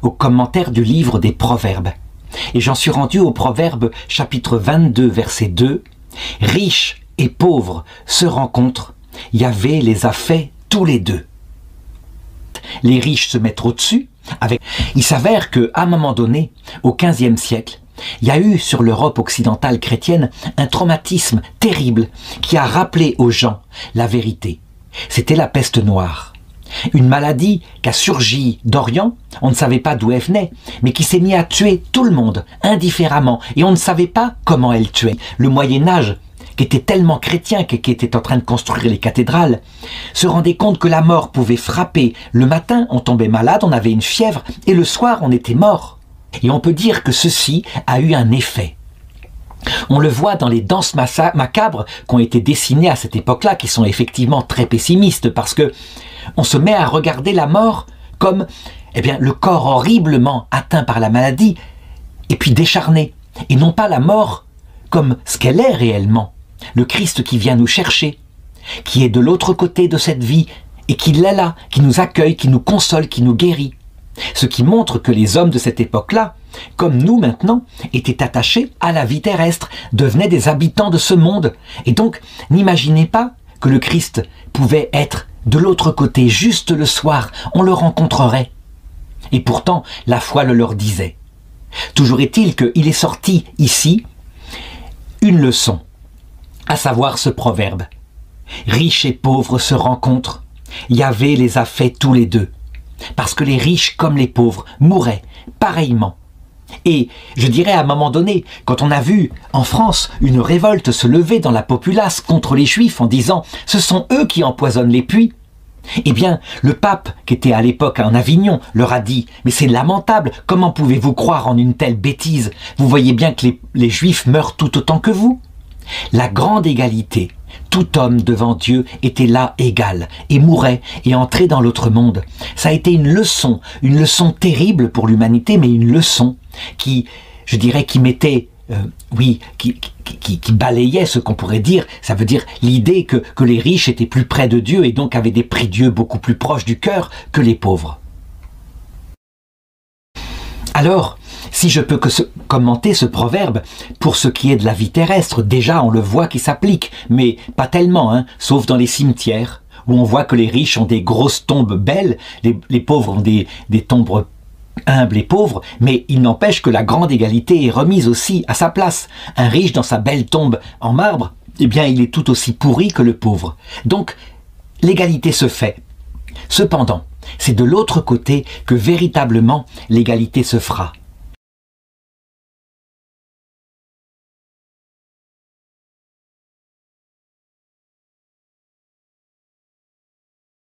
au commentaire du livre des Proverbes. Et j'en suis rendu au Proverbe chapitre 22, verset 2. « Riches et pauvres se rencontrent, Yahvé les a fait tous les deux. » Les riches se mettent au-dessus. Il s'avère qu'à un moment donné, au XVe siècle, il y a eu sur l'Europe occidentale chrétienne un traumatisme terrible qui a rappelé aux gens la vérité. C'était la peste noire. Une maladie qui a surgi d'Orient, on ne savait pas d'où elle venait, mais qui s'est mise à tuer tout le monde, indifféremment, et on ne savait pas comment elle tuait. Le Moyen-Âge, qui était tellement chrétien, qui était en train de construire les cathédrales, se rendait compte que la mort pouvait frapper. Le matin, on tombait malade, on avait une fièvre, et le soir, on était mort. Et on peut dire que ceci a eu un effet. On le voit dans les danses macabres qui ont été dessinées à cette époque-là, qui sont effectivement très pessimistes, parce que on se met à regarder la mort comme le corps horriblement atteint par la maladie, et puis décharné, et non pas la mort comme ce qu'elle est réellement. Le Christ qui vient nous chercher, qui est de l'autre côté de cette vie, et qui est là, qui nous accueille, qui nous console, qui nous guérit. Ce qui montre que les hommes de cette époque-là, comme nous maintenant, étaient attachés à la vie terrestre, devenaient des habitants de ce monde. Et donc, n'imaginez pas que le Christ pouvait être de l'autre côté, juste le soir, on le rencontrerait. Et pourtant, la foi le leur disait. Toujours est-il qu'il est sorti ici une leçon, à savoir ce proverbe. Riches et pauvres se rencontrent, Yahvé les a fait tous les deux. Parce que les riches comme les pauvres mouraient pareillement. Et je dirais à un moment donné, quand on a vu en France une révolte se lever dans la populace contre les Juifs en disant « ce sont eux qui empoisonnent les puits », eh bien le pape qui était à l'époque en Avignon leur a dit « mais c'est lamentable, comment pouvez-vous croire en une telle bêtise? Vous voyez bien que les Juifs meurent tout autant que vous ». La grande égalité, tout homme devant Dieu était là égal et mourait et entrait dans l'autre monde. Ça a été une leçon terrible pour l'humanité, mais une leçon qui, je dirais, qui mettait, qui balayait ce qu'on pourrait dire, ça veut dire l'idée que les riches étaient plus près de Dieu et donc avaient des prix Dieu beaucoup plus proches du cœur que les pauvres. Alors, si je peux commenter ce proverbe, pour ce qui est de la vie terrestre, déjà on le voit qui s'applique, mais pas tellement, sauf dans les cimetières, où on voit que les riches ont des grosses tombes belles, les pauvres ont des tombes humbles et pauvres, mais il n'empêche que la grande égalité est remise aussi à sa place. Un riche dans sa belle tombe en marbre, eh bien il est tout aussi pourri que le pauvre. Donc l'égalité se fait. Cependant, c'est de l'autre côté que véritablement l'égalité se fera.